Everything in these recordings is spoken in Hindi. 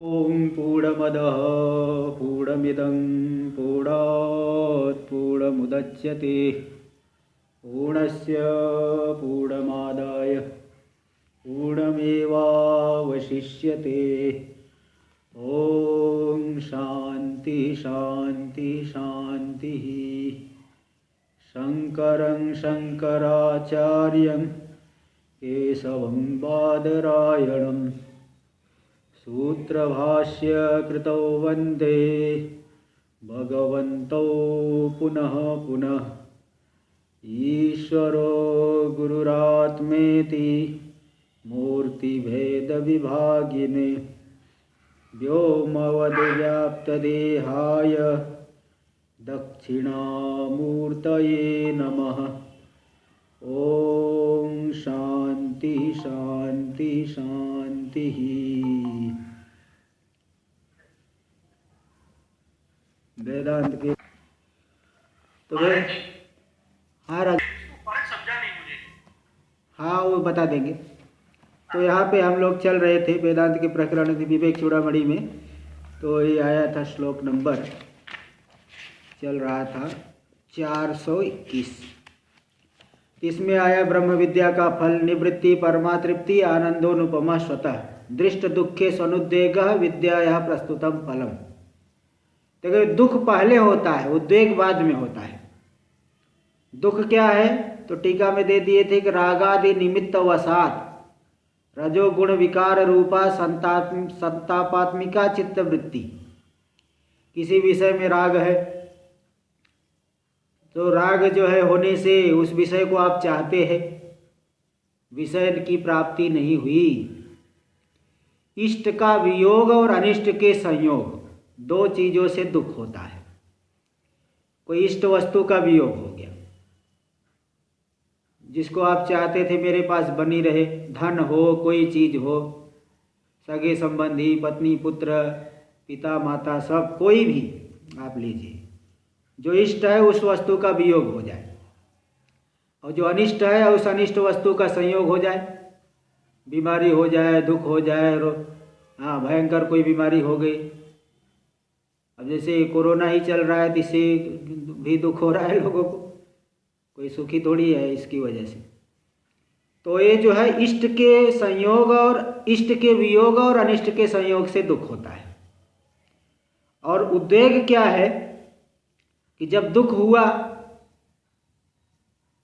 ॐ पूर्णमदः पूर्णमिदं पूर्णात् पूर्णमुदच्यते पूर्णस्य पूर्णमादाय पूर्णमेवावशिष्यते। ॐ शान्ति शान्ति शान्तिः। शङ्करं शङ्कराचार्यं केशवं बादरायणं सूत्रभाष्य कृतौ वन्दे भगवन्तौ पुनः पुनः। ईश्वरो गुरुरात्मेति मूर्तिभेदविभागिने व्योमवद्व्याप्तदेहाय दक्षिणामूर्तये नमः। ॐ शान्ति शान्ति शान्तिः। वेदांत के तो वे हाँ समझा नहीं मुझे। हाँ वो बता देंगे। तो यहाँ पे हम लोग चल रहे थे वेदांत के प्रकरण विवेक चूड़ामणि में। तो ये आया था श्लोक नंबर चल रहा था 421। इसमें आया ब्रह्म विद्या का फल निवृत्ति परमा तृप्ति आनंदोनुपमा स्वतः दृष्ट दुखे स्वनुद्वेग विद्या प्रस्तुतम फलम। देखो दुख पहले होता है, उद्वेग बाद में होता है। दुख क्या है तो टीका में दे दिए थे कि रागादि निमित्त वसात रजोगुण विकार रूपा संतापात्मिका चित्त वृत्ति। किसी विषय में राग है तो राग जो है होने से उस विषय को आप चाहते हैं, विषय की प्राप्ति नहीं हुई। इष्ट का वियोग और अनिष्ट के संयोग दो चीज़ों से दुख होता है। कोई इष्ट वस्तु का वियोग हो गया, जिसको आप चाहते थे मेरे पास बनी रहे, धन हो कोई चीज़ हो, सगे संबंधी पत्नी पुत्र पिता माता सब कोई भी आप लीजिए, जो इष्ट है उस वस्तु का वियोग हो जाए और जो अनिष्ट है उस अनिष्ट वस्तु का संयोग हो जाए, बीमारी हो जाए दुख हो जाए। हाँ भयंकर कोई बीमारी हो गई, अब जैसे कोरोना ही चल रहा है तो इससे भी दुख हो रहा है लोगों को, कोई सुखी थोड़ी है इसकी वजह से। तो ये जो है इष्ट के संयोग और इष्ट के वियोग और अनिष्ट के संयोग से दुख होता है। और उद्वेग क्या है कि जब दुख हुआ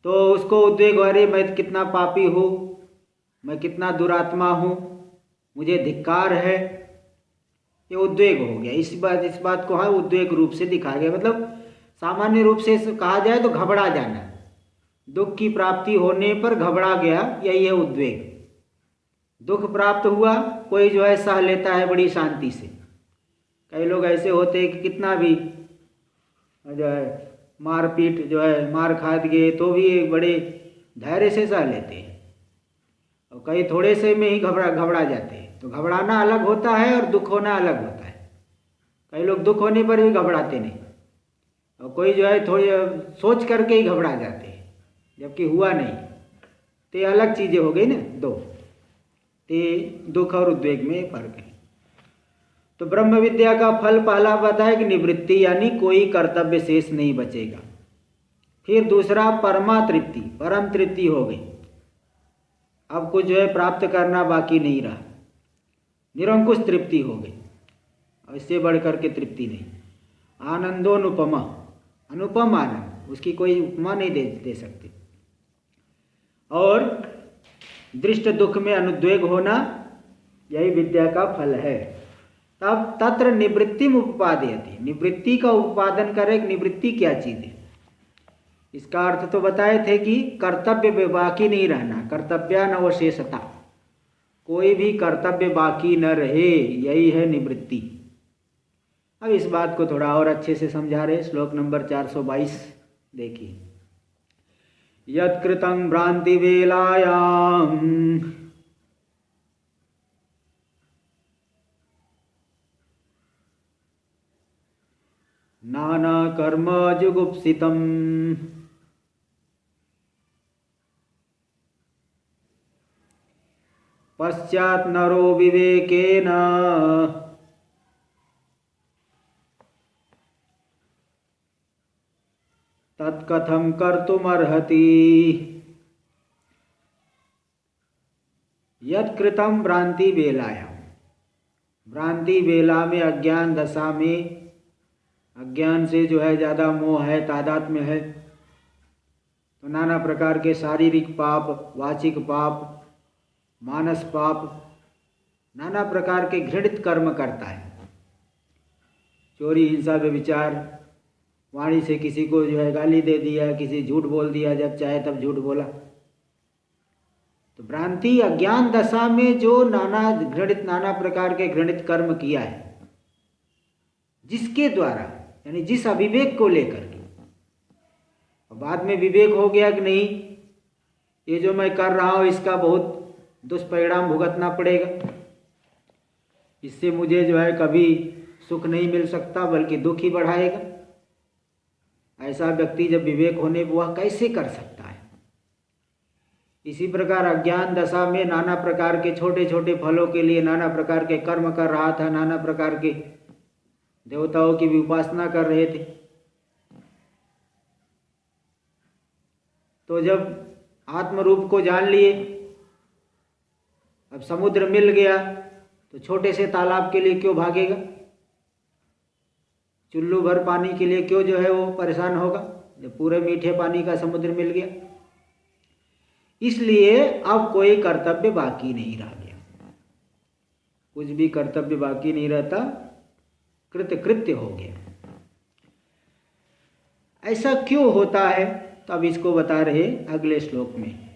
तो उसको उद्वेग, अरे मैं कितना पापी हूँ, मैं कितना दुरात्मा हूँ, मुझे धिक्कार है, ये उद्वेग हो गया। इस बात को हाँ उद्वेग रूप से दिखाया गया। मतलब सामान्य रूप से कहा जाए तो घबरा जाना, दुख की प्राप्ति होने पर घबरा गया, यही है उद्वेग। दुख प्राप्त हुआ कोई जो है सह लेता है बड़ी शांति से। कई लोग ऐसे होते हैं कि कितना भी जो है मारपीट जो है मार खा गए तो भी एक बड़े धैर्य से सह लेते हैं, और कई थोड़े से में ही घबरा जाते हैं। तो घबराना अलग होता है और दुख होना अलग होता है। कई लोग दुख होने पर भी घबराते नहीं, और कोई जो है थोड़ी सोच करके ही घबरा जाते हैं जबकि हुआ नहीं। तो ये अलग चीज़ें हो गई ना दो। तो दुख और उद्वेग में फर्क है। तो ब्रह्म विद्या का फल पहला बताया कि निवृत्ति, यानी कोई कर्तव्य शेष नहीं बचेगा। फिर दूसरा परमा तृप्ति, परम तृप्ति हो गई, अब कुछ जो है प्राप्त करना बाकी नहीं रहा, निरंकुश तृप्ति हो गई, और इससे बढ़कर के तृप्ति नहीं। आनंदोनुपमा, अनुपम आनंद, उसकी कोई उपमा नहीं दे सकते। और दृष्ट दुख में अनुद्वेग होना, यही विद्या का फल है। तब तत्र निवृत्ति उपपादयति, निवृत्ति का उत्पादन करे। निवृत्ति क्या चीज़ है, इसका अर्थ तो बताए थे कि कर्तव्य बाकी नहीं रहना, कर्तव्यानवशेषता, कोई भी कर्तव्य बाकी न रहे, यही है निवृत्ति। अब इस बात को थोड़ा और अच्छे से समझा रहे। श्लोक नंबर 422 देखिए। यत्कृतं भ्रांति वेलायाम नाना कर्म जुगुप्सितम् पश्चात् नरो विवेकेन तत्कथं कर्तुमर्हति यत्कृतं भ्रांति बेलायां। भ्रांति बेला में, अज्ञान दशा में, अज्ञान से जो है ज़्यादा मोह है, तादात्म्य है, तो नाना प्रकार के शारीरिक पाप, वाचिक पाप, मानस पाप, नाना प्रकार के घृणित कर्म करता है। चोरी, हिंसा, व्यभिचार, वाणी से किसी को जो है गाली दे दिया, किसी झूठ बोल दिया, जब चाहे तब झूठ बोला। तो भ्रांति अज्ञान दशा में जो नाना प्रकार के घृणित कर्म किया है, जिसके द्वारा, यानी जिस अविवेक को लेकर के, और बाद में विवेक हो गया कि नहीं, ये जो मैं कर रहा हूँ इसका बहुत दुष्परिणाम भुगतना पड़ेगा, इससे मुझे जो है कभी सुख नहीं मिल सकता बल्कि दुख ही बढ़ाएगा। ऐसा व्यक्ति जब विवेक होने वह कैसे कर सकता है। इसी प्रकार अज्ञान दशा में नाना प्रकार के छोटे छोटे फलों के लिए नाना प्रकार के कर्म कर रहा था, नाना प्रकार के देवताओं की भी उपासना कर रहे थे। तो जब आत्मरूप को जान लिए, अब समुद्र मिल गया, तो छोटे से तालाब के लिए क्यों भागेगा, चुल्लू भर पानी के लिए क्यों जो है वो परेशान होगा, जब पूरे मीठे पानी का समुद्र मिल गया। इसलिए अब कोई कर्तव्य बाकी नहीं रह गया, कुछ भी कर्तव्य बाकी नहीं रहता, कृत्य हो गया। ऐसा क्यों होता है, तो अब इसको बता रहे अगले श्लोक में।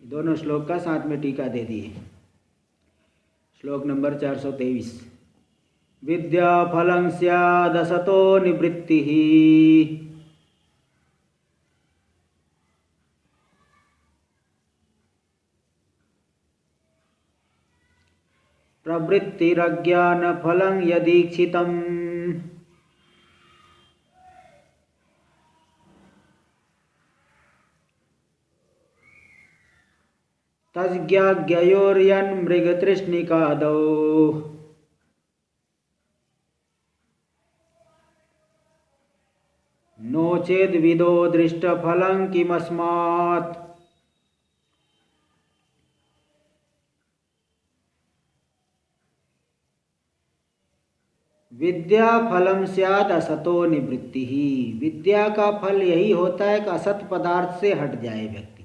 दोनों श्लोक का साथ में टीका दे दिए। श्लोक नंबर 423। विद्या फलं स्यादसतो निवृत्तिः प्रवृत्तिरज्ञान फलं यदीक्षितम् तज्ज्ञाज्ञयोर्यन्मृगतृष्णिकादौ नो चेद विदो दृष्टफलं किमस्मात्। विद्या फलम स्यात् असतो निवृत्तिः। विद्या का फल यही होता है कि असत पदार्थ से हट जाए व्यक्ति,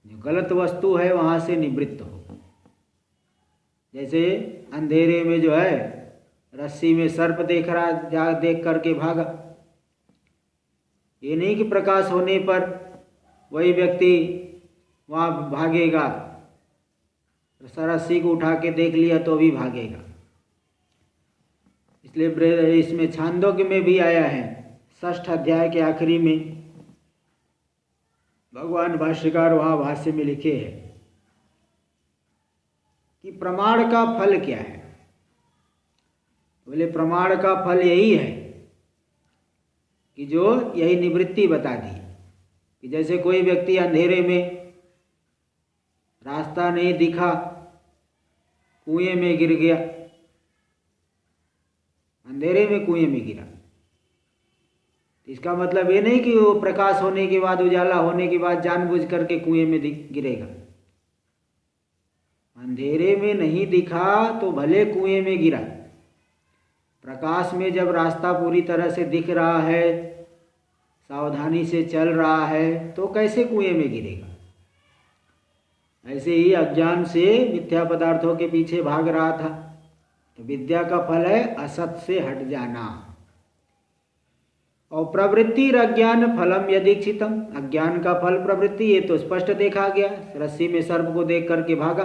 जो गलत वस्तु है वहाँ से निवृत्त हो। जैसे अंधेरे में जो है रस्सी में सर्प देख करके भागा, ये नहीं कि प्रकाश होने पर वही व्यक्ति वहाँ भागेगा, रस्सी को उठा के देख लिया तो भी भागेगा। इसलिए इसमें छांदोग्य में भी आया है, 6ठ अध्याय के आखिरी में भगवान भाष्यकार वहाँ भाष्य में लिखे हैं कि प्रमाण का फल क्या है। बोले प्रमाण का फल यही है कि जो यही निवृत्ति बता दी कि जैसे कोई व्यक्ति अंधेरे में रास्ता नहीं दिखा, कुएं में गिर गया, अंधेरे में कुएं में गिरा, इसका मतलब ये नहीं कि वो प्रकाश होने के बाद, उजाला होने के बाद जानबूझ करके कुएं में गिरेगा। अंधेरे में नहीं दिखा तो भले कुएं में गिरा, प्रकाश में जब रास्ता पूरी तरह से दिख रहा है, सावधानी से चल रहा है, तो कैसे कुएं में गिरेगा। ऐसे ही अज्ञान से मिथ्या पदार्थों के पीछे भाग रहा था, तो विद्या का फल है असत से हट जाना। और प्रवृत्ति अज्ञान फलम यदीक्षितम, अज्ञान का फल प्रवृत्ति, ये तो स्पष्ट देखा गया, रस्सी में सर्प को देख करके भागा।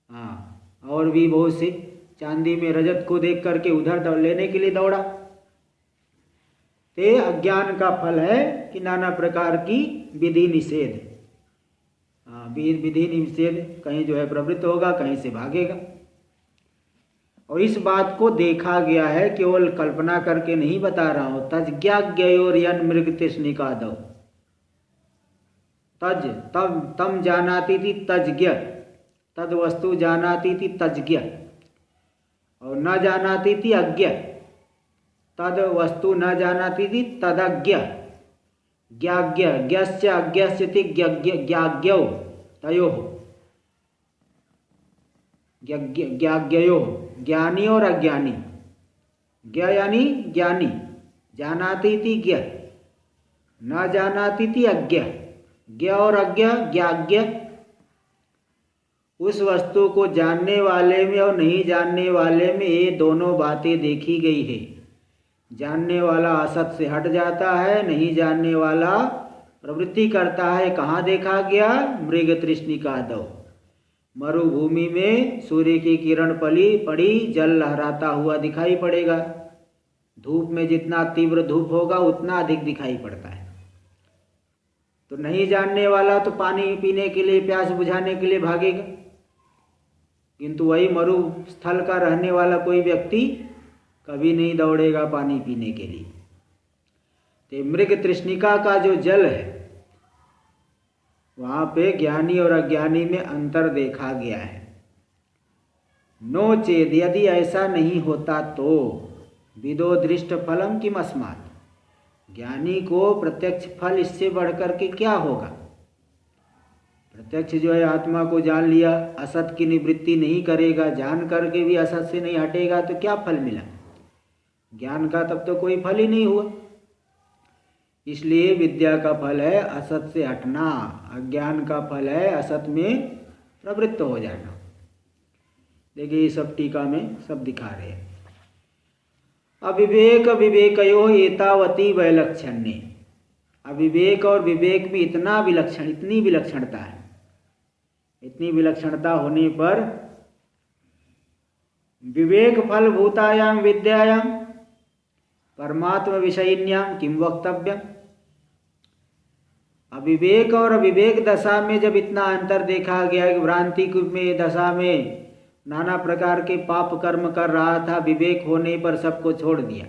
हाँ, और भी बहुत से, चांदी में रजत को देख करके उधर लेने के लिए दौड़ा। ते अज्ञान का फल है कि नाना प्रकार की विधि निषेध, विधि निषेध, कहीं जो है प्रवृत्त होगा, कहीं से भागेगा। और इस बात को देखा गया है, केवल कल्पना करके नहीं बता रहा हूं। तज्ज्ञयोर्यन् मृगतृष्णिकादौ, तज तम जानाति थी तज्ज्ञ, तद वस्तु जानाति थी तज्ज्ञ, और न जानाति थी अज्ञ। तद वस्तु न जानाति इति तदज्ञ ज्ञाज्ञ ज्ञस्य अज्ञस्य इति ज्ञाज्ञौ तयोः ज्ञाज्ञयोः ज्ञानी और अज्ञानी। ज्ञ यानी ज्ञानी, जानाति इति ज्ञ, न जानाति इति अज्ञ। ज्ञ और अज्ञ ज्ञाज्ञ। उस वस्तु को जानने वाले में और नहीं जानने वाले में ये दोनों बातें देखी गई है। जानने वाला असत से हट जाता है, नहीं जानने वाला प्रवृत्ति करता है। कहाँ देखा गया? मृग तृष्णिका दो। मरुभूमि में सूर्य की किरण पड़ी, जल लहराता हुआ दिखाई पड़ेगा। धूप में जितना तीव्र धूप होगा उतना अधिक दिखाई पड़ता है। तो नहीं जानने वाला तो पानी पीने के लिए, प्यास बुझाने के लिए भागेगा, किंतु वही मरुस्थल का रहने वाला कोई व्यक्ति कभी नहीं दौड़ेगा पानी पीने के लिए। तो मृग तृष्णिका का जो जल है वहाँ पे ज्ञानी और अज्ञानी में अंतर देखा गया है। नो चेद, यदि ऐसा नहीं होता तो विदो दृष्ट फलम किम अस्मात्, ज्ञानी को प्रत्यक्ष फल इससे बढ़कर के क्या होगा? प्रत्यक्ष जो है आत्मा को जान लिया, असत की निवृत्ति नहीं करेगा, जान करके भी असत से नहीं हटेगा तो क्या फल मिला? ज्ञान का तब तो कोई फल ही नहीं हुआ। इसलिए विद्या का फल है असत से हटना, अज्ञान का फल है असत में प्रवृत्त हो जाना। देखिए ये सब टीका में सब दिखा रहे हैं। अविवेक विवेकयो एतावती वैलक्षण्य, अविवेक और विवेक में इतनी विलक्षणता है। इतनी विलक्षणता होने पर विवेक फल भूतायाम विद्यायाम परमात्म विषयिन्याम किम वक्तव्यम। अविवेक और अविवेक दशा में जब इतना अंतर देखा गया कि भ्रांति में दशा में नाना प्रकार के पाप कर्म कर रहा था, विवेक होने पर सबको छोड़ दिया।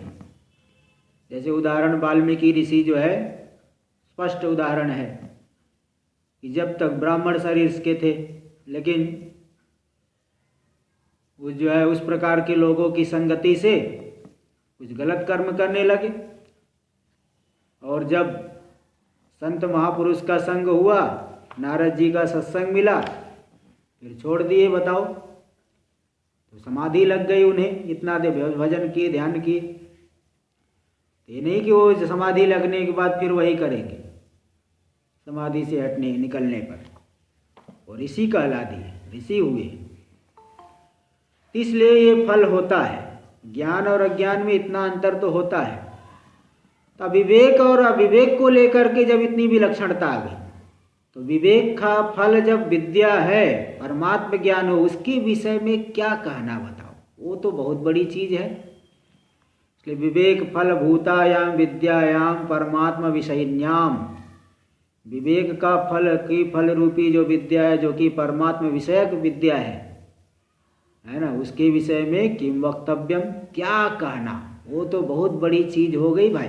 जैसे उदाहरण वाल्मीकि ऋषि जो है स्पष्ट उदाहरण है कि जब तक ब्राह्मण शरीर के थे, लेकिन वो जो है उस प्रकार के लोगों की संगति से कुछ गलत कर्म करने लगे, और जब संत महापुरुष का संग हुआ, नारद जी का सत्संग मिला, फिर छोड़ दिए। बताओ, तो समाधि लग गई उन्हें, इतना दे भजन किए, ध्यान किए। ये नहीं कि वो समाधि लगने के बाद फिर वही करेंगे, समाधि से हटने निकलने पर और ऋषि कहला दिए, ऋषि हुए। इसलिए ये फल होता है। ज्ञान और अज्ञान में इतना अंतर तो होता है। तो विवेक और अविवेक को लेकर के जब इतनी विलक्षणता आ गई, तो विवेक का फल जब विद्या है, परमात्म ज्ञान हो, उसके विषय में क्या कहना बताओ? वो तो बहुत बड़ी चीज है। इसलिए विवेक फल भूतायाम विद्यायाम परमात्म विषयिन्याम, विवेक का फल की फल रूपी जो विद्या है, जो कि परमात्म विषयक विद्या है ना, उसके विषय में किम वक्तव्यम, क्या कहना? वो तो बहुत बड़ी चीज हो गई भाई।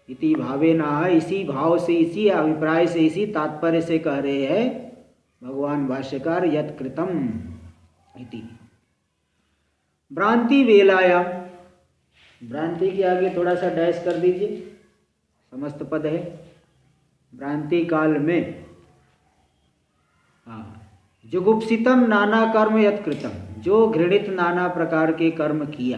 इति भावे ना, इसी भाव से, इसी अभिप्राय से, इसी तात्पर्य से कह रहे हैं भगवान भाष्यकार, यत् कृतम इति। भ्रांति वेलायाम, भ्रांति के आगे थोड़ा सा डैश कर दीजिए, समस्त पद है। भ्रांति काल में जुगुप्सितम नाना कर्म यत्कृतम, जो घृणित नाना प्रकार के कर्म किया,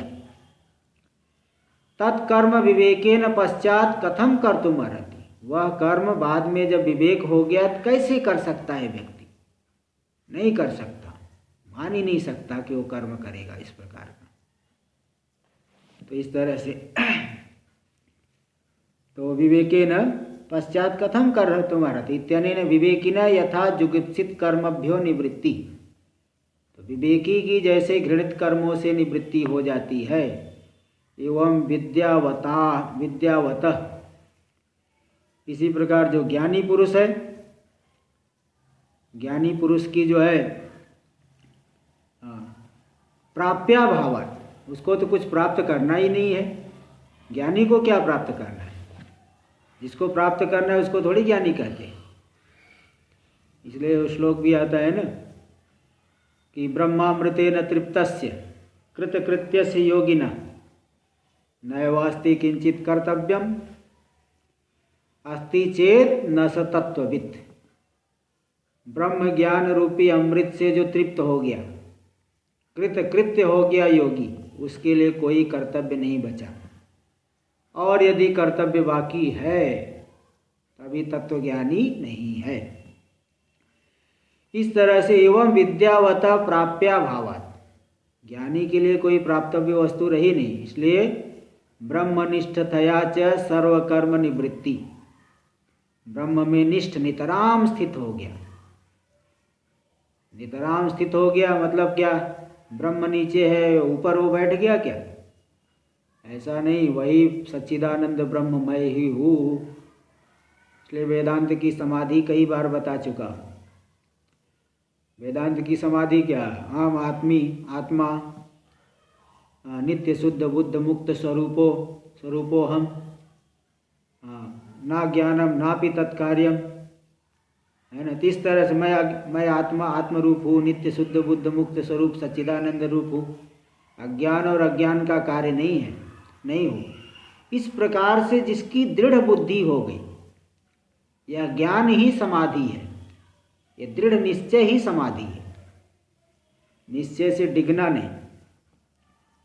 तत्कर्म विवेकेन पश्चात कथम कर्तुम अर्हति, वह कर्म बाद में जब विवेक हो गया तो कैसे कर सकता है व्यक्ति? नहीं कर सकता, मान ही नहीं सकता कि वो कर्म करेगा इस प्रकार का। तो इस तरह से तो विवेकेन पश्चात कथम कर्तुम अर्हति इत्यनेन विवेकिना यथा जुगुप्सित कर्मभ्यो निवृत्ति, तो विवेकी की जैसे घृणित कर्मों से निवृत्ति हो जाती है, एवं विद्यावतः, इसी प्रकार जो ज्ञानी पुरुष है, ज्ञानी पुरुष की जो है प्राप्या भावात्, उसको तो कुछ प्राप्त करना ही नहीं है। ज्ञानी को क्या प्राप्त करना है? जिसको प्राप्त करना है उसको थोड़ी ज्ञानी कहते हैं। इसलिए श्लोक भी आता है ना कि ब्रह्मामृतेन तृप्तस्य कृतकृत्यस्य योगिनः नैवास्ति किंचित कर्तव्यम अस्ति चेत न स तत्ववित्। ब्रह्म ज्ञान रूपी अमृत से जो तृप्त हो गया, कृत कृत्य हो गया योगी, उसके लिए कोई कर्तव्य नहीं बचा। और यदि कर्तव्य बाकी है तभी तत्वज्ञानी नहीं है। इस तरह से एवं विद्यावता प्राप्या भावात्, ज्ञानी के लिए कोई प्राप्तव्य वस्तु रही नहीं, इसलिए ब्रह्मनिष्ठतया च सर्वकर्म निवृत्ति, ब्रह्म में निष्ठ नितराम स्थित हो गया। नितराम स्थित हो गया मतलब क्या? ब्रह्म नीचे है ऊपर वो बैठ गया क्या? ऐसा नहीं, वही सच्चिदानंद ब्रह्म मैं ही हूँ। इसलिए वेदांत की समाधि कई बार बता चुका हूँ। वेदांत की समाधि क्या? आम आत्मी आत्मा नित्य शुद्ध बुद्ध मुक्त स्वरूपो हम ना ज्ञानम नापि तत्कार्यम, है ना। इस तरह से मैं आत्मा आत्मरूप हूँ, नित्य शुद्ध बुद्ध मुक्त स्वरूप सच्चिदानंद रूप हूँ, अज्ञान और अज्ञान का कार्य नहीं हो। इस प्रकार से जिसकी दृढ़ बुद्धि हो गई, यह ज्ञान ही समाधि है, ये दृढ़ निश्चय ही समाधि है, निश्चय से डिगना नहीं।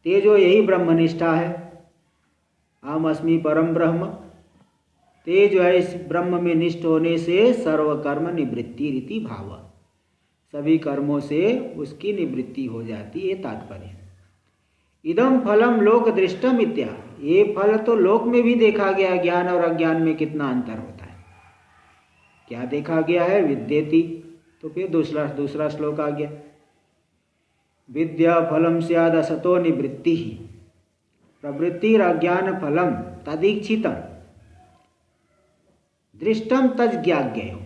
तेजो यही ब्रह्मनिष्ठा है, अहम अस्मि परम ब्रह्म। तेज है इस ब्रह्म में निष्ठ होने से सर्वकर्म निवृत्ति रीति भाव, सभी कर्मों से उसकी निवृत्ति हो जाती है। तात्पर्य इदम फलम लोक दृष्टम इत्या, ये फल तो लोक में भी देखा गया। ज्ञान और अज्ञान में कितना अंतर होता है, क्या देखा गया है? विद्येति। तो फिर दूसरा श्लोक आ गया, विद्या फलम स्याद असतो निवृत्ति ही प्रवृत्तिर अज्ञान फलम तदीक्षितम दृष्टम तज ज्ञाज्ञेय।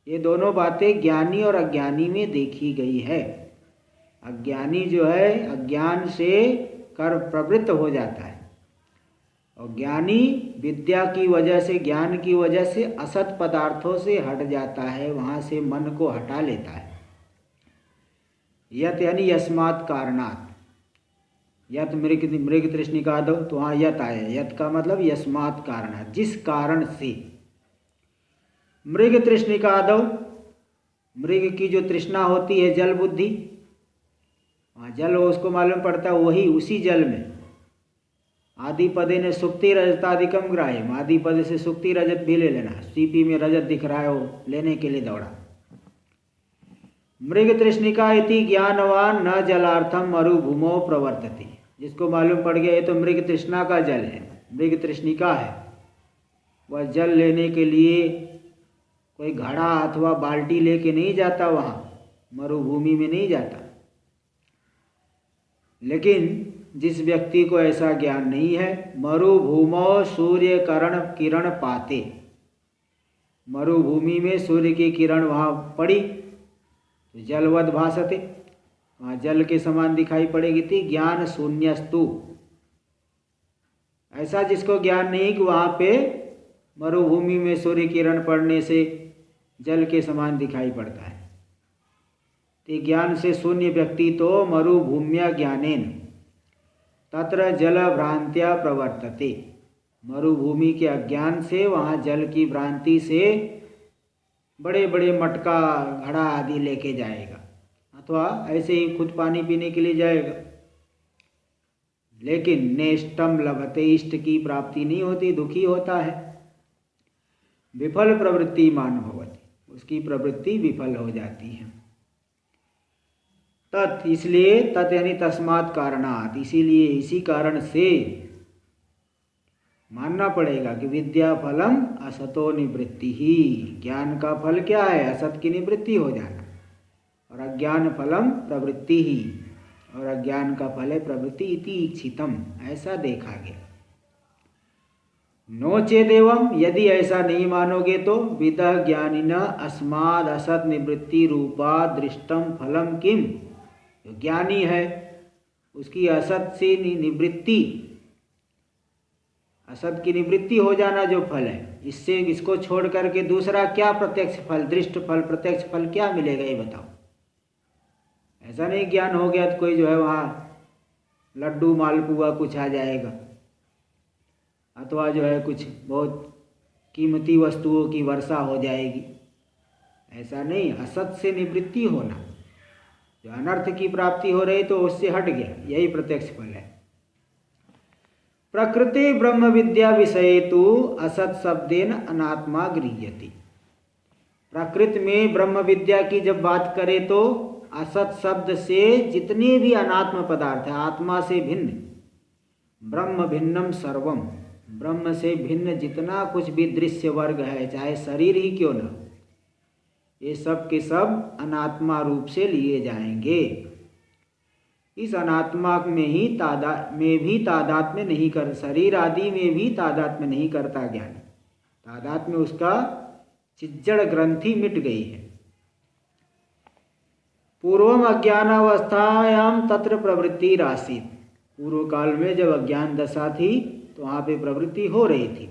ये दोनों बातें ज्ञानी और अज्ञानी में देखी गई है। अज्ञानी जो है अज्ञान से कर प्रवृत्त हो जाता है, और ज्ञानी विद्या की वजह से, ज्ञान की वजह से असत पदार्थों से हट जाता है, वहाँ से मन को हटा लेता है। यत यानी यस्मात् कारणात्, यत मृग तृष्णिकादो, तो वहाँ यत आया। यत का मतलब यस्मात् कारणात्, जिस कारण से। मृग तृष्णिकादो, मृग की जो तृष्णा होती है जल बुद्धि, वहाँ जल उसको मालूम पड़ता है, वही उसी जल में आदि पदे ने सुक्ति रजतादिकम ग्राह्य, आदि पद से सुक्ति रजत भी ले लेना। सीपी में रजत दिख रहा है, वो लेने के लिए दौड़ा। मृग तृष्णिका इति ज्ञानवान न जलार्थम मरुभूमो प्रवर्तते, जिसको मालूम पड़ गया ये तो मृग तृष्णा का जल है, मृग तृष्णिका है, वह जल लेने के लिए कोई घड़ा अथवा बाल्टी लेके नहीं जाता, वहाँ मरुभूमि में नहीं जाता। लेकिन जिस व्यक्ति को ऐसा ज्ञान नहीं है, मरुभूमो सूर्य किरण पाते, मरुभूमि में सूर्य की किरण वहाँ पड़ी तो जलवद भासते, वहाँ जल के समान दिखाई पड़ेगी थी। ज्ञान शून्यस्तु, ऐसा जिसको ज्ञान नहीं कि वहाँ पे मरुभूमि में सूर्य किरण पड़ने से जल के समान दिखाई पड़ता है, तो ज्ञान से शून्य व्यक्ति तो मरुभूम्या ज्ञानेन तत्र जल भ्रांत्या प्रवर्तते, मरुभूमि के अज्ञान से वहाँ जल की भ्रांति से बड़े बड़े मटका घड़ा आदि लेके जाएगा, अथवा ऐसे ही खुद पानी पीने के लिए जाएगा। लेकिन नेष्टम लभते, इष्ट की प्राप्ति नहीं होती, दुखी होता है। विफल प्रवृत्ति मान भवति, उसकी प्रवृत्ति विफल हो जाती है। तत्, इसलिए तत् यानी तस्मात् कारणात्, इसीलिए इसी कारण से मानना पड़ेगा कि विद्या फलम असतो निवृत्ति ही, ज्ञान का फल क्या है? असत की निवृत्ति हो जाना, और अज्ञान फलम प्रवृत्ति ही, और अज्ञान का फल है प्रवृत्ति। इति इच्छितम, ऐसा देखा गया। नो चेदेवम, यदि ऐसा नहीं मानोगे तो विदः ज्ञानिन अस्माद असत निवृत्ति रूपा दृष्टम फलम किम, जो ज्ञानी है उसकी असत से निवृत्ति, असत की निवृत्ति हो जाना जो फल है, इससे इसको छोड़ करके दूसरा क्या प्रत्यक्ष फल, दृष्ट फल, प्रत्यक्ष फल क्या मिलेगा ये बताओ। ऐसा नहीं ज्ञान हो गया तो कोई जो है वहाँ लड्डू मालपुआ कुछ आ जाएगा, अथवा जो है कुछ बहुत कीमती वस्तुओं की वर्षा हो जाएगी। ऐसा नहीं, असत से निवृत्ति होना, जो अनर्थ की प्राप्ति हो रही तो उससे हट गया, यही प्रत्यक्ष फल है। प्रकृति ब्रह्म विद्या विषय तो असत शब्देन अनात्मा गृह्यति। प्रकृति में ब्रह्म विद्या की जब बात करें तो असत शब्द से जितने भी अनात्म पदार्थ है, आत्मा से भिन्न, ब्रह्म भिन्नम सर्वम, ब्रह्म से भिन्न जितना कुछ भी दृश्य वर्ग है, चाहे शरीर ही क्यों न, ये सब के सब अनात्मा रूप से लिए जाएंगे। इस अनात्मा में भी तादात्म्य नहीं कर, शरीर आदि में भी तादात्म्य नहीं करता ज्ञान। तादात्म्य उसका चिज्जड़ ग्रंथि मिट गई है। पूर्वम अज्ञानावस्थायाम तत्र प्रवृत्ति राशित। पूर्व काल में जब अज्ञान दशा थी तो वहाँ पे प्रवृत्ति हो रही थी।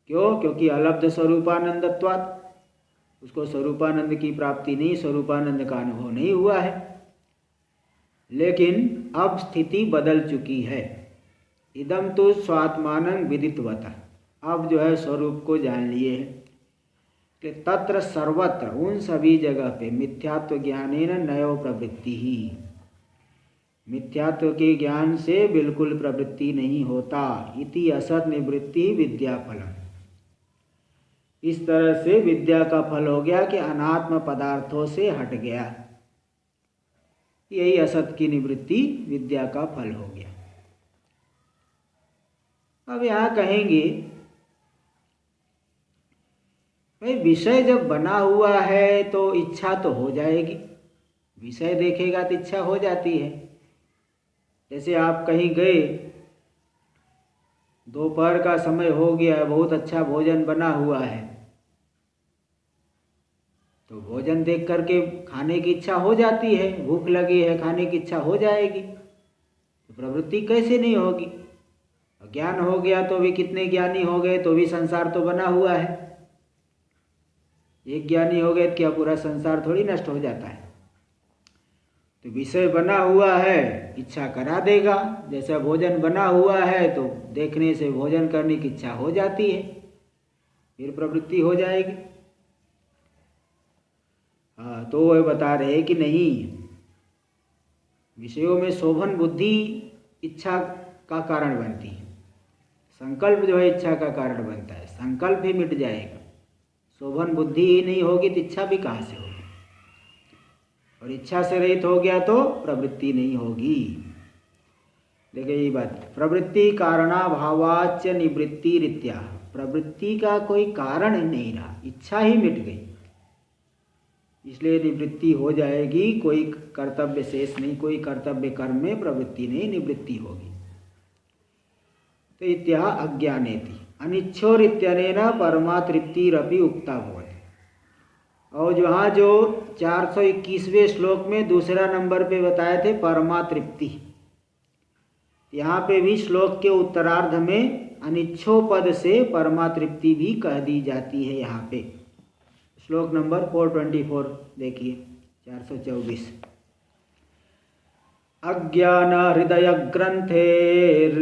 क्यों? क्योंकि अलब्ध स्वरूपानंदत्वात्, उसको स्वरूपानंद की प्राप्ति नहीं, स्वरूपानंद का अनुभव नहीं हुआ है। लेकिन अब स्थिति बदल चुकी है। इदम तो स्वात्मानं विदितवतः, अब जो है स्वरूप को जान लिए है कि तत्र सर्वत्र, उन सभी जगह पे मिथ्यात्व ज्ञानेन नयो प्रवृत्ति ही, मिथ्यात्व के ज्ञान से बिल्कुल प्रवृत्ति नहीं होता। इति असत निवृत्ति विद्या फलम। इस तरह से विद्या का फल हो गया कि अनात्म पदार्थों से हट गया। यही असत की निवृत्ति विद्या का फल हो गया। अब यहाँ कहेंगे भाई विषय जब बना हुआ है तो इच्छा तो हो जाएगी, विषय देखेगा तो इच्छा हो जाती है। जैसे आप कहीं गए, दोपहर का समय हो गया है, बहुत अच्छा भोजन बना हुआ है, तो भोजन देख करके खाने की इच्छा हो जाती है, भूख लगी है खाने की इच्छा हो जाएगी, तो प्रवृत्ति कैसे नहीं होगी। ज्ञान हो गया तो भी कितने ज्ञानी हो गए तो भी संसार तो बना हुआ है। एक ज्ञानी हो गए तो क्या पूरा संसार थोड़ी नष्ट हो जाता है। तो विषय बना हुआ है, इच्छा करा देगा। जैसा भोजन बना हुआ है तो देखने से भोजन करने की इच्छा हो जाती है, फिर प्रवृत्ति हो जाएगी। हाँ, तो वह बता रहे कि नहीं, विषयों में शोभन बुद्धि इच्छा का कारण बनती है, संकल्प जो है इच्छा का कारण बनता है। संकल्प ही मिट जाएगा, शोभन बुद्धि ही नहीं होगी तो इच्छा भी कहाँ से होगी, और इच्छा से रहित हो गया तो प्रवृत्ति नहीं होगी। देखिए ये बात, प्रवृत्ति कारणाभावाच्च निवृत्ति रीत्या, प्रवृत्ति का कोई कारण नहीं रहा, इच्छा ही मिट गई, इसलिए निवृत्ति हो जाएगी। कोई कर्तव्य शेष नहीं, कोई कर्तव्य कर्म में प्रवृत्ति नहीं, निवृत्ति होगी। तो इत्या अज्ञानेति अनिच्छोरित्यनेन परमातृप्तिरपि उक्ता भवति। और जहाँ जो 421वें श्लोक में दूसरा नंबर पे बताए थे परमातृप्ति, यहाँ पे भी श्लोक के उत्तरार्ध में अनिच्छो पद से परमातृप्ति भी कह दी जाती है। यहाँ पे श्लोक नंबर 424 देखिए, 424। अज्ञान हृदय ग्रंथेर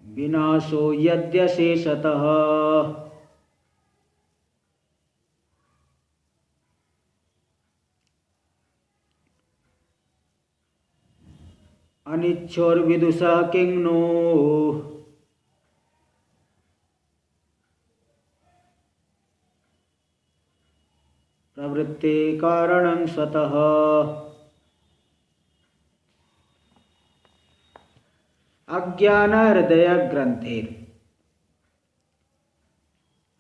विनाशो यद्यशेषतः अनिच्छोर्विदुषः किंनो प्रवृत्ते कारणं स्वतः। अज्ञान हृदय ग्रंथेर,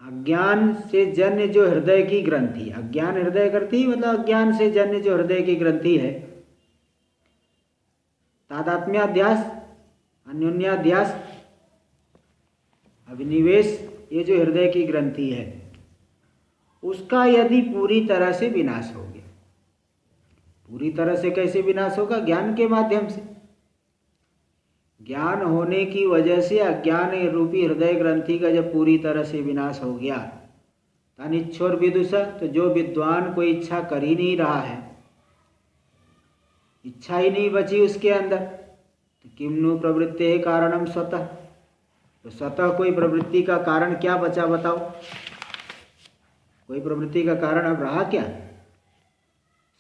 अज्ञान से जन्य जो हृदय की ग्रंथि, अज्ञान हृदय ग्रंथि मतलब अज्ञान से जन्य जो हृदय की ग्रंथि है, तादात्म्याध्यास, अन्योन्याध्यास, अभिनिवेश, ये जो हृदय की ग्रंथि है उसका यदि पूरी तरह से विनाश हो गया, पूरी तरह से कैसे विनाश होगा? ज्ञान के माध्यम से। ज्ञान होने की वजह से अज्ञान रूपी हृदय ग्रंथि का जब पूरी तरह से विनाश हो गया, अनिच्छोर विदुषा, तो जो विद्वान कोई इच्छा कर ही नहीं रहा है, इच्छा ही नहीं बची उसके अंदर, तो किम्नु प्रवृत्ति कारणम स्वतः, तो स्वतः कोई प्रवृत्ति का कारण क्या बचा बताओ? कोई प्रवृत्ति का कारण अब रहा क्या?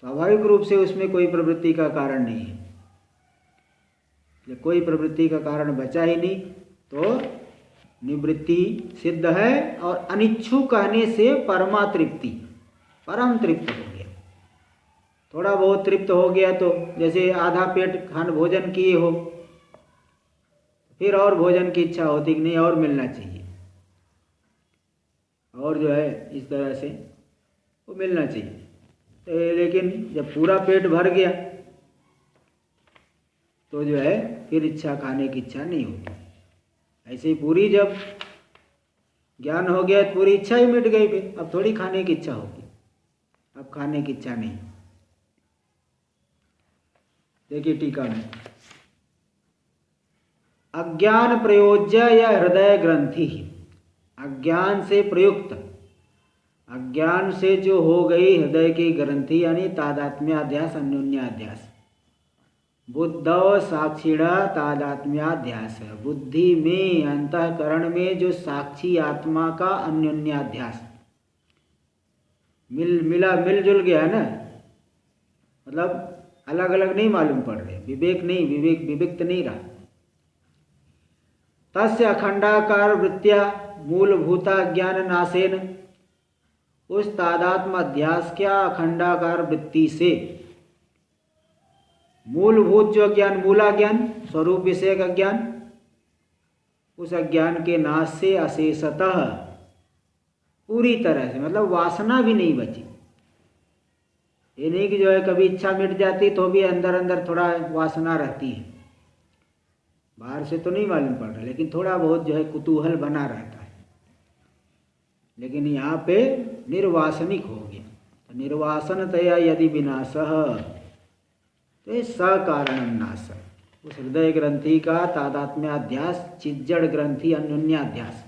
स्वाभाविक रूप से उसमें कोई प्रवृत्ति का कारण नहीं है। कोई प्रवृत्ति का कारण बचा ही नहीं, तो निवृत्ति सिद्ध है। और अनिच्छु कहने से परमा तृप्ति, परम तृप्त हो गया। थोड़ा बहुत तृप्त हो गया तो जैसे आधा पेट खान भोजन किए हो, फिर और भोजन की इच्छा होती कि नहीं और मिलना चाहिए, और जो है इस तरह से वो मिलना चाहिए। तो लेकिन जब पूरा पेट भर गया तो जो है फिर इच्छा, खाने की इच्छा नहीं होती। ऐसे ही पूरी जब ज्ञान हो गया तो पूरी इच्छा ही मिट गई, फिर अब थोड़ी खाने की इच्छा होगी, अब खाने की इच्छा नहीं। देखिए टीका में, अज्ञान प्रयोज्य या हृदय ग्रंथि, अज्ञान से प्रयुक्त, अज्ञान से जो हो गई हृदय की ग्रंथि यानी तादात्म्याध्यास अन्योन्याध्यास, बुद्धौ साक्षिणा तादात्म्याध्यास, बुद्धि में अंतःकरण में जो साक्षी आत्मा का अन्योन्याध्यास मिलजुल गया है ना, मतलब अलग अलग नहीं मालूम पड़ रहे, विवेक नहीं, विविक्त नहीं रहा। तस्य अखंडाकार वृत्त्या मूलभूता ज्ञान नाशेन, उस तादात्म अध्यास क्या अखंडाकार वृत्ति से मूलभूत जो ज्ञान, मूला ज्ञान, स्वरूप विषय का ज्ञान, उस अज्ञान के नाश से अशेषतः पूरी तरह से, मतलब वासना भी नहीं बची। ये नहीं कि जो है कभी इच्छा मिट जाती तो भी अंदर अंदर थोड़ा वासना रहती है, बाहर से तो नहीं मालूम पड़ रहा, लेकिन थोड़ा बहुत जो है कुतूहल बना रहता है। लेकिन यहाँ पे निर्वासनिक हो गया, तो निर्वासनतया यदि विनाशः, तो ये सकारणम नाश, उस हृदय ग्रंथि का तादात्म्याध्यास, चिज्जड़ ग्रंथि अन्योन्याध्यास,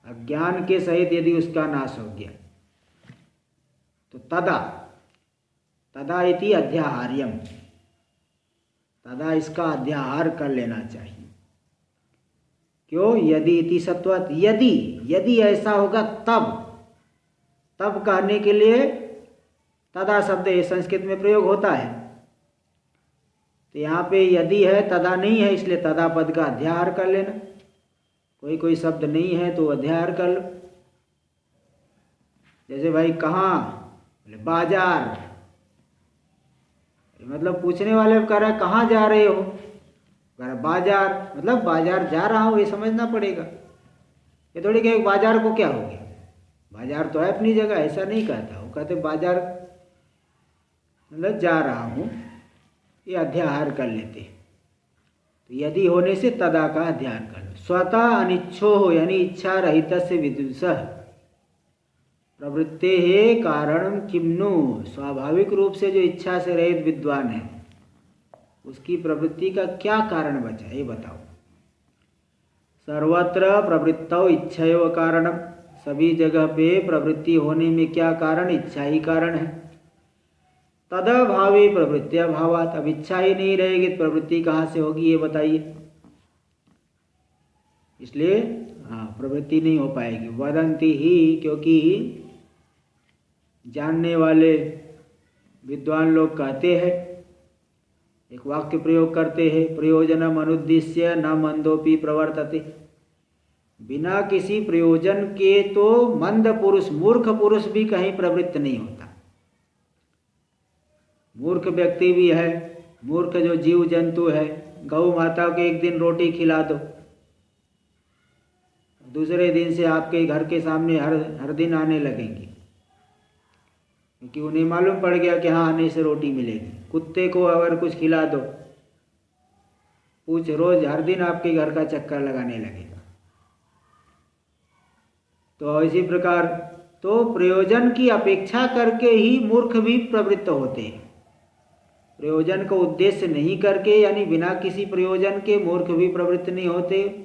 अज्ञान के सहित यदि उसका नाश हो गया तो तदा इति अध्याहार्यम, तदा इसका अध्याहार कर लेना चाहिए। क्यों? यदि इति सत्वत, यदि ऐसा होगा तब कहने के लिए तदा शब्द संस्कृत में प्रयोग होता है। तो यहाँ पे यदि है, तदा नहीं है, इसलिए तदा पद का अध्याहार कर लेना। कोई शब्द नहीं है तो अध्याहार कर लो। जैसे भाई कहाँ, बोले बाजार, मतलब पूछने वाले कह रहा है कहाँ जा रहे हो, कह रहा बाजार, मतलब बाजार जा रहा हूँ, ये समझना पड़ेगा। ये थोड़ी कहे बाजार को क्या हो गया, बाजार तो है अपनी जगह, ऐसा नहीं कहता। वो कहते बाजार मतलब जा रहा हूँ, ये अध्याहार कर लेते हैं। तो यदि होने से तदा का अध्याहार कर लो। स्वतः अनिच्छो हो यानी इच्छा रहित से विदुषः प्रवृत्ते है कारण किम्नु, स्वाभाविक रूप से जो इच्छा से रहित विद्वान है उसकी प्रवृत्ति का क्या कारण बचा, ये बताओ। सर्वत्र प्रवृत्तौ इच्छैव कारणम, सभी जगह पे प्रवृत्ति होने में क्या कारण, इच्छा ही कारण है। तदभावे प्रवृत्ति भावात, अब इच्छा ही नहीं रहेगी तो प्रवृत्ति कहाँ से होगी, ये बताइए। इसलिए प्रवृत्ति नहीं हो पाएगी। वदंती ही, क्योंकि जानने वाले विद्वान लोग कहते हैं, एक वाक्य प्रयोग करते हैं, प्रयोजनम अनुद्दिश्य न मंदोपि प्रवर्तते, बिना किसी प्रयोजन के तो मंद पुरुष, मूर्ख पुरुष भी कहीं प्रवृत्त नहीं होता। मूर्ख व्यक्ति भी है, मूर्ख जो जीव जंतु है, गौ माता को एक दिन रोटी खिला दो, दूसरे दिन से आपके घर के सामने हर दिन आने लगेंगी, क्योंकि उन्हें मालूम पड़ गया कि हाँ आने से रोटी मिलेगी। कुत्ते को अगर कुछ खिला दो, पूछ रोज हर दिन आपके घर का चक्कर लगाने लगेगा। तो इसी प्रकार तो प्रयोजन की अपेक्षा करके ही मूर्ख भी प्रवृत्त होते हैं। प्रयोजन को उद्देश्य नहीं करके यानी बिना किसी प्रयोजन के मूर्ख भी प्रवृत्त नहीं होते।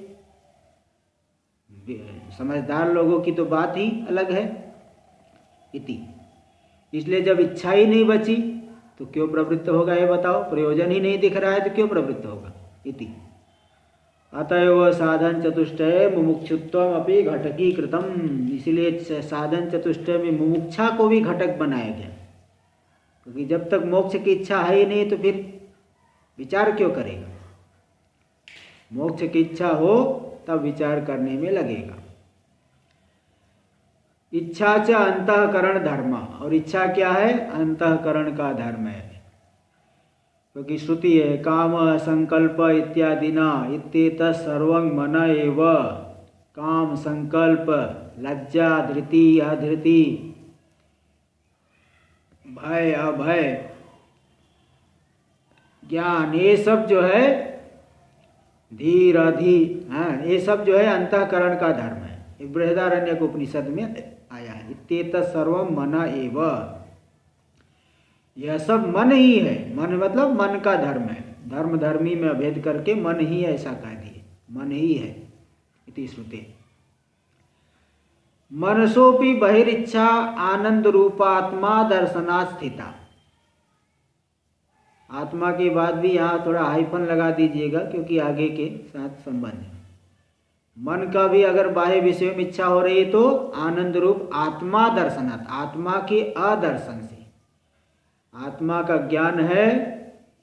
समझदार लोगों की तो बात ही अलग है। इति, इसलिए जब इच्छा ही नहीं बची तो क्यों प्रवृत्त होगा ये बताओ? प्रयोजन ही नहीं दिख रहा है तो क्यों प्रवृत्त होगा? इति अतएव साधन चतुष्टय मुमुक्षुत्वम अपि घटकीकृतम। इसलिए साधन चतुष्टय में मुमुक्षा को भी घटक बनाया गया, क्योंकि जब तक मोक्ष की इच्छा है ही नहीं तो फिर विचार क्यों करेगा? मोक्ष की इच्छा हो तब विचार करने में लगेगा। इच्छा च अंतःकरण धर्म, और इच्छा क्या है? अंतःकरण का धर्म है, क्योंकि श्रुति है काम संकल्प इत्यादि न इत्येतत् सर्वं मन एव। काम, संकल्प, लज्जा, धृति, अधृति, भय, अभय, ज्ञान, ये सब जो है धीर अधीर, हाँ, ये सब जो है अंतःकरण का धर्म है। ये बृहदारण्यक उपनिषद में आया है, इत्येतत् सर्वं मन एव। यह सब मन ही है। मन मतलब मन का धर्म है। धर्म धर्मी में अभेद करके मन ही ऐसा कह दिए, मन ही है इति श्रुते। मनसोपि बहिरिच्छा आनंद रूपात्मा दर्शनात् स्थिता। आत्मा के बाद भी यहाँ थोड़ा हाइफन लगा दीजिएगा, क्योंकि आगे के साथ संबंध है। मन का भी अगर बाह्य विषयों में इच्छा हो रही है तो आनंद रूप आत्मा दर्शनात्, आत्मा के अदर्शन से। आत्मा का ज्ञान है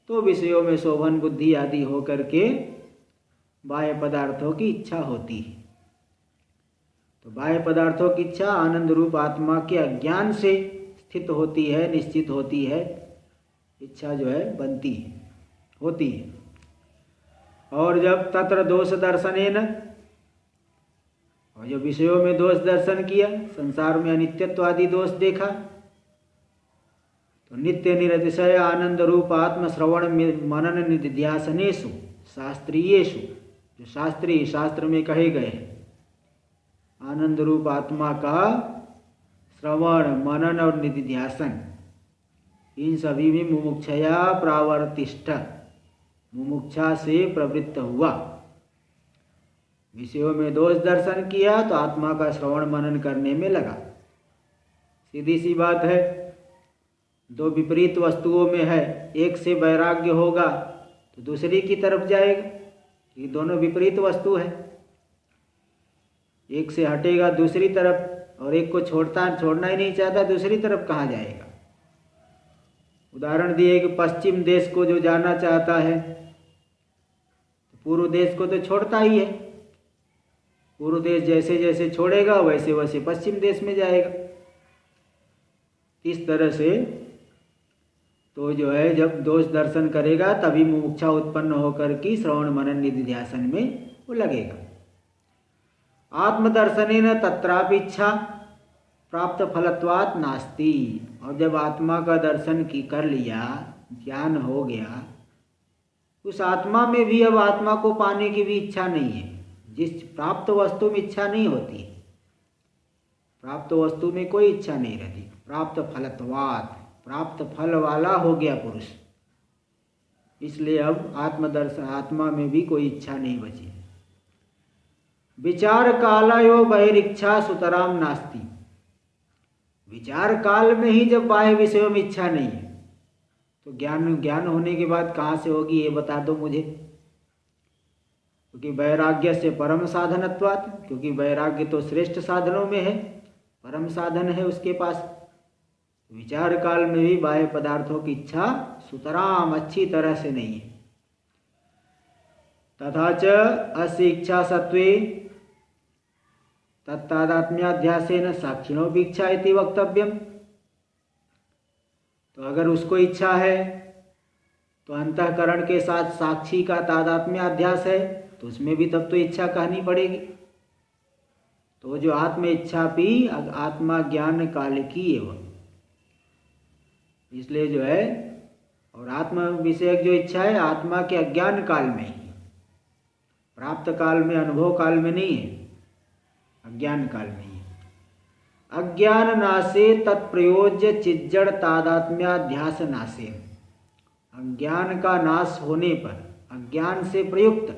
तो विषयों में शोभन बुद्धि आदि हो करके बाह्य पदार्थों की इच्छा होती है। तो बाह्य पदार्थों की इच्छा आनंद रूप आत्मा के अज्ञान से स्थित होती है, निश्चित होती है। इच्छा जो है बनती है, होती है। और जब तत्र दोष दर्शनेन, और जब विषयों में दोष दर्शन किया, संसार में अनित्यत्व आदि दोष देखा, तो नित्य निरतिशय आनंद रूप आत्म श्रवण मनन निध्यासनेषु शास्त्रीयेषु, जो शास्त्रीय शास्त्र में कहे गए हैं, आनंद रूप आत्मा का श्रवण मनन और निधिध्यासन, इन सभी में मुमुक्षया प्रावर्तिष्ठ, मुमुक्षा से प्रवृत्त हुआ। विषयों में दोष दर्शन किया तो आत्मा का श्रवण मनन करने में लगा। सीधी सी बात है, दो विपरीत वस्तुओं में है, एक से वैराग्य होगा तो दूसरी की तरफ जाएगा। ये दोनों विपरीत वस्तु है, एक से हटेगा दूसरी तरफ, और एक को छोड़ना ही नहीं चाहता, दूसरी तरफ कहाँ जाएगा? उदाहरण दिए कि पश्चिम देश को जो जाना चाहता है तो पूर्व देश को तो छोड़ता ही है। पूर्व देश जैसे जैसे छोड़ेगा वैसे वैसे पश्चिम देश में जाएगा। इस तरह से तो जो है जब दोष दर्शन करेगा तभी मुमुक्षा उत्पन्न होकर के श्रवण मनन निधिध्यासन में वो लगेगा। आत्मदर्शनेन तत्रापि इच्छा प्राप्त फलत्वात् नास्ति। और जब आत्मा का दर्शन की कर लिया, ज्ञान हो गया, उस आत्मा में भी अब आत्मा को पाने की भी इच्छा नहीं है। जिस प्राप्त वस्तु में इच्छा नहीं होती, प्राप्त वस्तु में कोई इच्छा नहीं रहती। प्राप्त फलत्वात्, प्राप्त फल वाला हो गया पुरुष, इसलिए अब आत्मदर्शन आत्मा में भी कोई इच्छा नहीं बची। विचार कालयो बहिरिच्छा सुतराम नास्ति। विचार काल में ही जब बाह्य विषयों में इच्छा नहीं है तो ज्ञान होने के बाद कहाँ से होगी ये बता दो मुझे। क्योंकि वैराग्य से परम साधनत्वात्, क्योंकि वैराग्य तो श्रेष्ठ साधनों में है, परम साधन है उसके पास। विचार काल में भी बाह्य पदार्थों की इच्छा सुतराम अच्छी तरह से नहीं है। तथा च अस्य इच्छा सत्वे तत्तादात्म्याध्यासेन साक्षिणो भी इच्छा इति वक्तव्यम। तो अगर उसको इच्छा है तो अंतःकरण के साथ साक्षी का तादात्म्य अध्यास है तो उसमें भी तब तो इच्छा कहनी पड़ेगी। तो जो आत्म इच्छा भी आत्मा ज्ञान काल की एवं, इसलिए जो है, और आत्म विषयक जो इच्छा है आत्मा के अज्ञान काल में ही, प्राप्त काल में, अनुभव काल में नहीं है, अज्ञान काल में ही। अज्ञान नाशे तत्प्रयोज्य चिज्जड़ तादात्म्याध्यास नाशे। अज्ञान का नाश होने पर, अज्ञान से प्रयुक्त,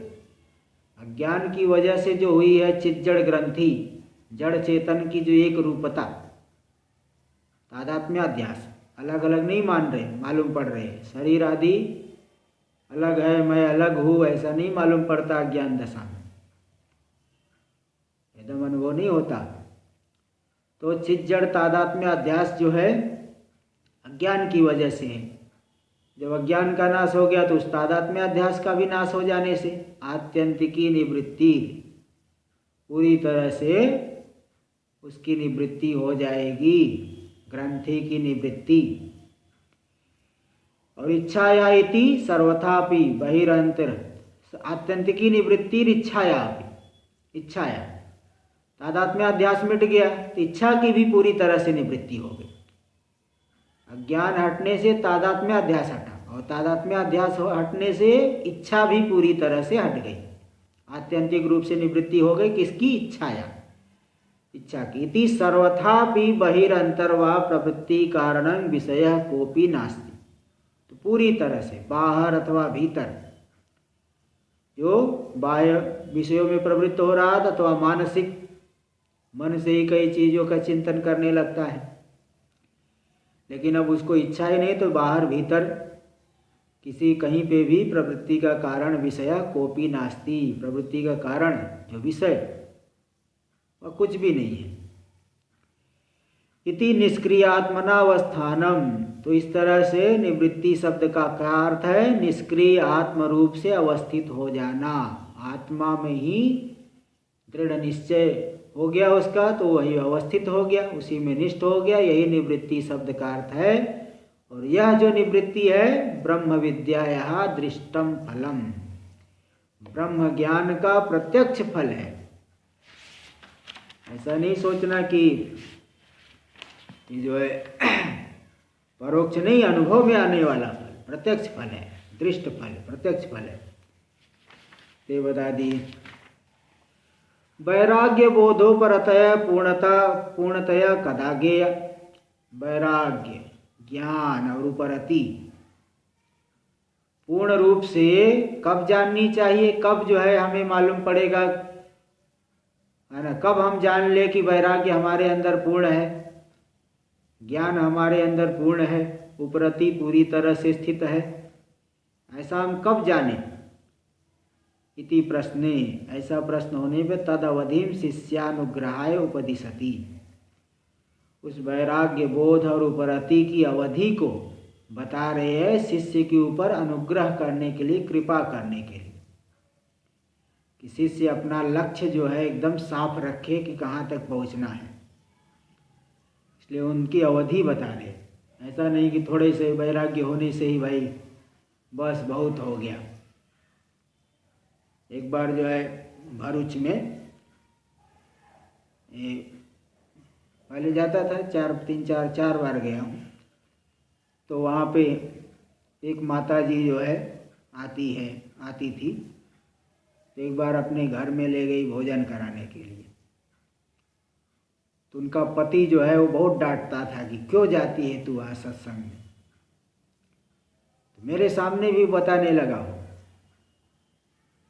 अज्ञान की वजह से जो हुई है चिज्जड़ ग्रंथि, जड़ चेतन की जो एक रूपता, तादात्म्याध्यास, अलग अलग नहीं मान रहे, मालूम पड़ रहे। शरीर आदि अलग है, मैं अलग हूँ, ऐसा नहीं मालूम पड़ता अज्ञान दशा में, एकदम अनुभव नहीं होता। तो चित जड़ तादात्म्य अध्यास जो है अज्ञान की वजह से है। जब अज्ञान का नाश हो गया तो उस तादात्म्य अध्यास का भी नाश हो जाने से आत्यंतिकी निवृत्ति, पूरी तरह से उसकी निवृत्ति हो जाएगी, ग्रंथि की निवृत्ति। और इच्छाया इति सर्वथापि बहिरंतर, आत्यंतिकी निवृत्ति इच्छाया, इच्छाया तादात्म्य अध्यास मिट गया तो इच्छा की भी पूरी तरह से निवृत्ति हो गई। अज्ञान हटने से तादात्म्य अध्यास हटा, और तादात्म्य अध्यास हटने से इच्छा भी पूरी तरह से हट गई, आत्यंतिक रूप से निवृत्ति हो गई। किसकी? इच्छाया, इच्छा की। इति सर्वथापि बहिरंतर्वा प्रवृत्ति कारणं विषय कोपि नास्ति, तो पूरी तरह से बाहर अथवा भीतर जो बाह्य विषयों में प्रवृत्त हो रहा था अथवा मानसिक मन से ही कई चीज़ों का चिंतन करने लगता है, लेकिन अब उसको इच्छा ही नहीं, तो बाहर भीतर किसी कहीं पे भी प्रवृत्ति का कारण विषय कोपि नास्ति, प्रवृत्ति का कारण जो विषय वह कुछ भी नहीं है। इति निष्क्रियात्मनावस्थानम, तो इस तरह से निवृत्ति शब्द का क्या अर्थ है? निष्क्रिय आत्म रूप से अवस्थित हो जाना, आत्मा में ही दृढ़ निश्चय हो गया उसका, तो वही अवस्थित हो गया, उसी में निष्ठ हो गया, यही निवृत्ति शब्द का अर्थ है। और यह जो निवृत्ति है ब्रह्म विद्याया दृष्टम फलम, ब्रह्म ज्ञान का प्रत्यक्ष फल है। ऐसा नहीं सोचना कि जो है परोक्ष नहीं, अनुभव में आने वाला फल, प्रत्यक्ष फल है, दृष्ट फल, प्रत्यक्ष फल है। ते बता दी। वैराग्य बोधोपरतया पूर्णतया कदा ज्ञेय, वैराग्य ज्ञान और उपरति पूर्ण रूप से कब जाननी चाहिए, कब जो है हमें मालूम पड़ेगा, है ना, कब हम जान ले कि वैराग्य हमारे अंदर पूर्ण है, ज्ञान हमारे अंदर पूर्ण है, उपरति पूरी तरह से स्थित है, ऐसा हम कब जाने? इति प्रश्ने, ऐसा प्रश्न होने पे तद अवधिम शिष्यानुग्रहाय उपदिशति, उस वैराग्य बोध और उपरति की अवधि को बता रहे हैं शिष्य के ऊपर अनुग्रह करने के लिए, कृपा करने के लिए, कि शिष्य अपना लक्ष्य जो है एकदम साफ रखे कि कहाँ तक पहुँचना है, इसलिए उनकी अवधि बता रहे। ऐसा नहीं कि थोड़े से वैराग्य होने से ही भाई बस बहुत हो गया। एक बार जो है भरूच में पहले जाता था, चार बार गया हूँ, तो वहाँ पे एक माता जी जो है आती थी, तो एक बार अपने घर में ले गई भोजन कराने के लिए। तो उनका पति जो है वो बहुत डांटता था कि क्यों जाती है तू वहाँ सत्संग में। तो मेरे सामने भी बताने लगा हो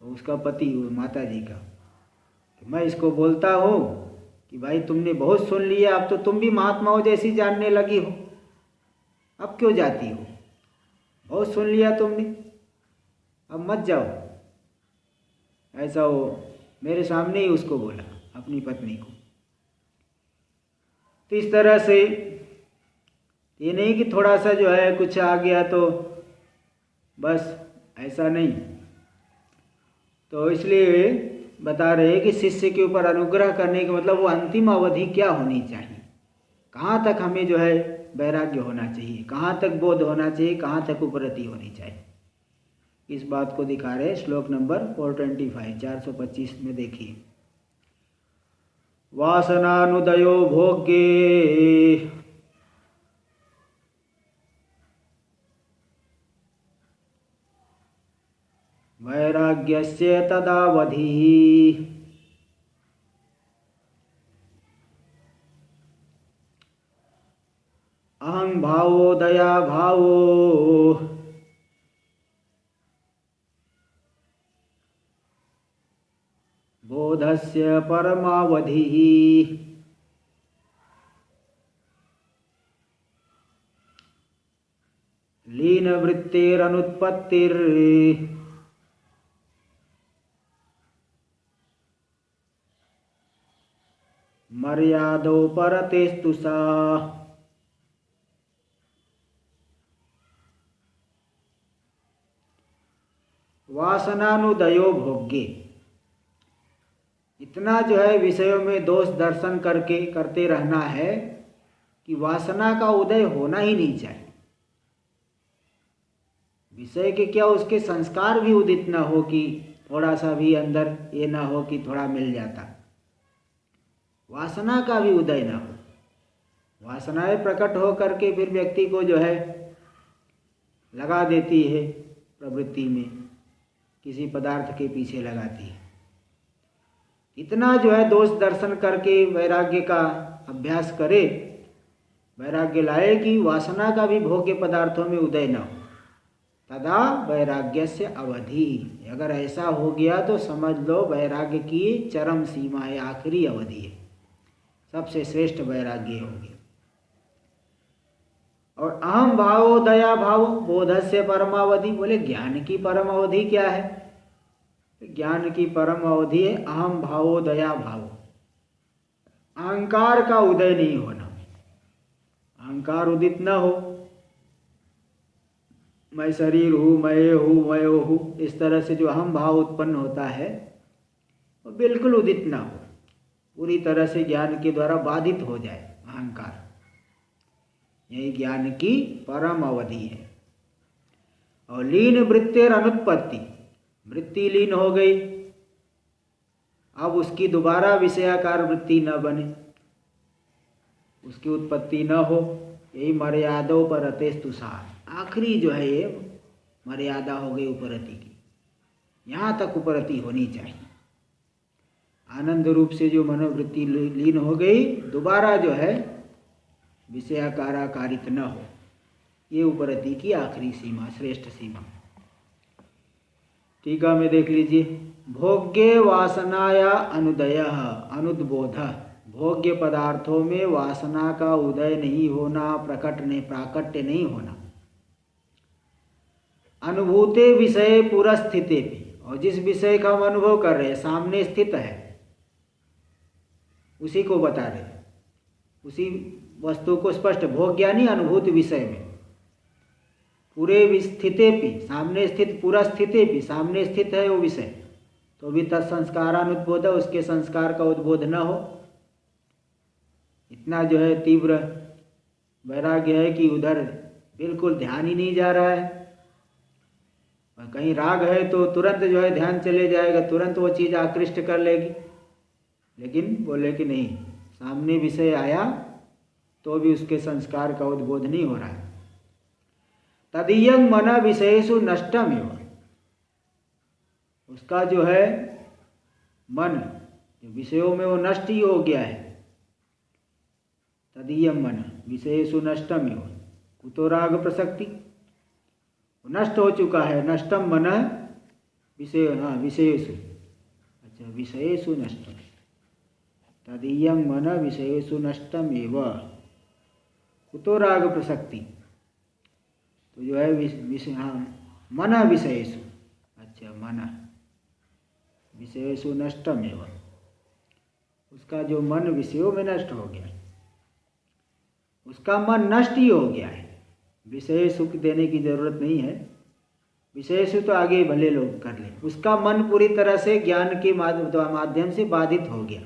उसका पति, वो माता जी का, कि मैं इसको बोलता हूँ कि भाई तुमने बहुत सुन लिया, अब तो तुम भी महात्माओं जैसी जानने लगी हो, अब क्यों जाती हो, बहुत सुन लिया तुमने, अब मत जाओ। ऐसा वो मेरे सामने ही उसको बोला, अपनी पत्नी को। तो इस तरह से ये नहीं कि थोड़ा सा जो है कुछ आ गया तो बस, ऐसा नहीं। तो इसलिए बता रहे हैं कि शिष्य के ऊपर अनुग्रह करने का मतलब वो अंतिम अवधि क्या होनी चाहिए, कहाँ तक हमें जो है वैराग्य होना चाहिए, कहाँ तक बोध होना चाहिए, कहाँ तक उपरति होनी चाहिए, इस बात को दिखा रहे। श्लोक नंबर 425 425 में देखिए। वासनानुदयो भोग्ये वैराग्यस्य तदावधिः अहं भावो दया भावो बोधस्य परमावधिः। लीन वृत्तिरनुत्पत्तिर मर्यादोपरतेस्तु सा। वासनानुदयो भोग्य। इतना जो है विषयों में दोष दर्शन करके करते रहना है कि वासना का उदय होना ही नहीं चाहिए। विषय के क्या उसके संस्कार भी उदित न हो कि थोड़ा सा भी अंदर ये ना हो कि थोड़ा मिल जाता, वासना का भी उदय न हो। वासनाएं प्रकट हो करके फिर व्यक्ति को जो है लगा देती है प्रवृत्ति में, किसी पदार्थ के पीछे लगाती है। इतना जो है दोष दर्शन करके वैराग्य का अभ्यास करे, वैराग्य लाए कि वासना का भी भोग्य पदार्थों में उदय न हो, तदा वैराग्य से अवधि। अगर ऐसा हो गया तो समझ लो वैराग्य की चरम सीमा है, आखिरी अवधि है, सबसे श्रेष्ठ वैराग्य हो गया। और अहम भावो दया भाव बोधस्य परमावधि। बोले ज्ञान की परम अवधि क्या है? ज्ञान की परम अवधि है अहम भावो दया भाव। अहंकार का उदय नहीं होना, अहंकार उदित न हो, मैं शरीर हूँ, मैं हूँ, मैं हूँ, इस तरह से जो अहम भाव उत्पन्न होता है वो बिल्कुल उदित न हो, पूरी तरह से ज्ञान के द्वारा बाधित हो जाए अहंकार। यही ज्ञान की परम अवधि है। और लीन वृत्तिर अनुत्पत्ति, वृत्ति लीन हो गई, अब उसकी दोबारा विषयाकार वृत्ति न बने, उसकी उत्पत्ति न हो, यही मर्यादोपरतेस्तु सा। आखिरी जो है ये मर्यादा हो गई उपरति की, यहाँ तक उपरति होनी चाहिए। आनंद रूप से जो मनोवृत्ति लीन हो गई, दोबारा जो है विषयाकाराकारित न हो, ये उपरति की आखिरी सीमा, श्रेष्ठ सीमा। टीका में देख लीजिए, भोग्य वासनाया अनुदय अनुद्बोध। भोग्य पदार्थों में वासना का उदय नहीं होना, प्राकट्य नहीं होना। अनुभूते विषय पुरस्थिते भी, और जिस विषय का हम अनुभव कर रहे हैं सामने स्थित है, उसी को बता रहे, उसी वस्तु को स्पष्ट, भोग यानी अनुभूत विषय में, पूरे स्थिते भी, सामने स्थित, पूरा स्थिते भी, सामने स्थित है वो विषय, तो भी तत्संस्कारानुद्बोध, उसके संस्कार का उद्बोध न हो। इतना जो है तीव्र वैराग्य है कि उधर बिल्कुल ध्यान ही नहीं जा रहा है। और कहीं राग है तो तुरंत जो है ध्यान चले जाएगा, तुरंत वो चीज़ आकृष्ट कर लेगी। लेकिन बोले कि नहीं, सामने विषय आया तो भी उसके संस्कार का उद्बोध नहीं हो रहा है। तदीयं मन विषयेषु नष्टम एवं, उसका जो है मन विषयों में वो नष्ट ही हो गया है। तदीयं मन विषयेषु नष्टम एवं कुतो राग प्रसक्ति, नष्ट हो चुका है। नष्टम मन विषय, हाँ विषयेषु, अच्छा विषयेषु नष्टम, तदीयं मन विषयेषु नष्टम एव कुतो राग प्रसक्ति। तो जो है विषय, हाँ मन विषयेषु, अच्छा मन विषयेषु नष्टम एव, उसका जो मन विषयों में नष्ट हो गया, उसका मन नष्ट ही हो गया है। विषय सुख देने की जरूरत नहीं है, विषय सुख तो आगे भले लोग कर ले, उसका मन पूरी तरह से ज्ञान के माध्यम से बाधित हो गया।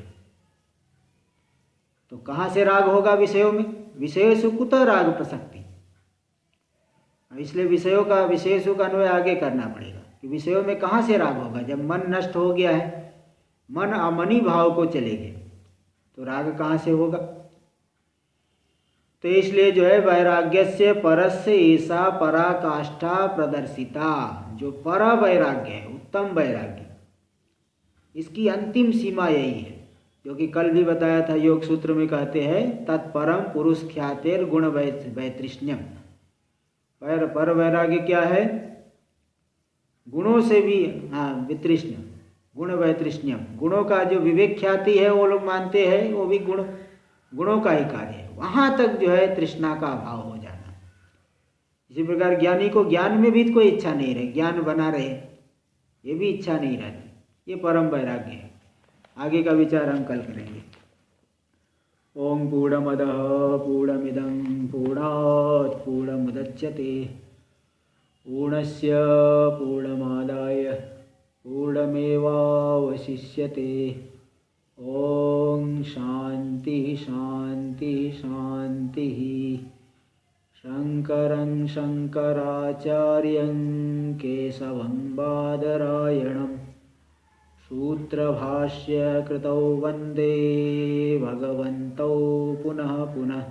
तो कहाँ से राग होगा विषयों में? विषय सुख कुतः राग प्रसक्ति। इसलिए विषयों का, विषय सुख अन्वय आगे करना पड़ेगा कि विषयों में कहाँ से राग होगा? जब मन नष्ट हो गया है, मन अमनी भाव को चले गए, तो राग कहाँ से होगा? तो इसलिए जो है वैराग्य से परस्य ऐसा पराकाष्ठा प्रदर्शिता, जो पर वैराग्य है, उत्तम वैराग्य, इसकी अंतिम सीमा यही है, जो कि कल भी बताया था। योग सूत्र में कहते हैं तत्परम पुरुष ख्यातेर गुण वैतृष्ण्यम। पर वैराग्य क्या है? गुणों से भी, हाँ वितृष्ण, गुण वैतृष्ण्यम, गुणों का जो विवेक ख्याति है वो लोग मानते हैं वो भी गुणों का ही कार्य है। वहाँ तक जो है तृष्णा का अभाव हो जाना, इसी प्रकार ज्ञानी को ज्ञान में भी कोई इच्छा नहीं रहे, ज्ञान बना रहे, ये भी इच्छा नहीं रहती। ये परम वैराग्य है। आगे का विचार हम कल करेंगे। ओम पूर्णमदः पूर्णमिदं पूर्णात् पूर्णमुदच्यते पूर्णस्य पूर्णमादाय पूर्णमेवावशिष्यते। ओम शांति शांति शांति। शंकरं शंकराचार्यं केशवं बादरायणं सूत्रभाष्यकृतौ वन्दे भगवन्तौ पुनः पुनः।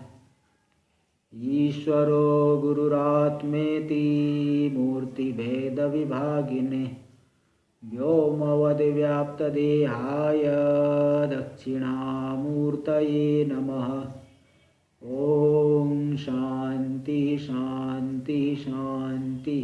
ईश्वरो गुरुरात्मेति मूर्तिभेदविभागिने व्योमवद्व्याप्तदेहाय दक्षिणामूर्तये नमः। ओम शांति शांति शांति।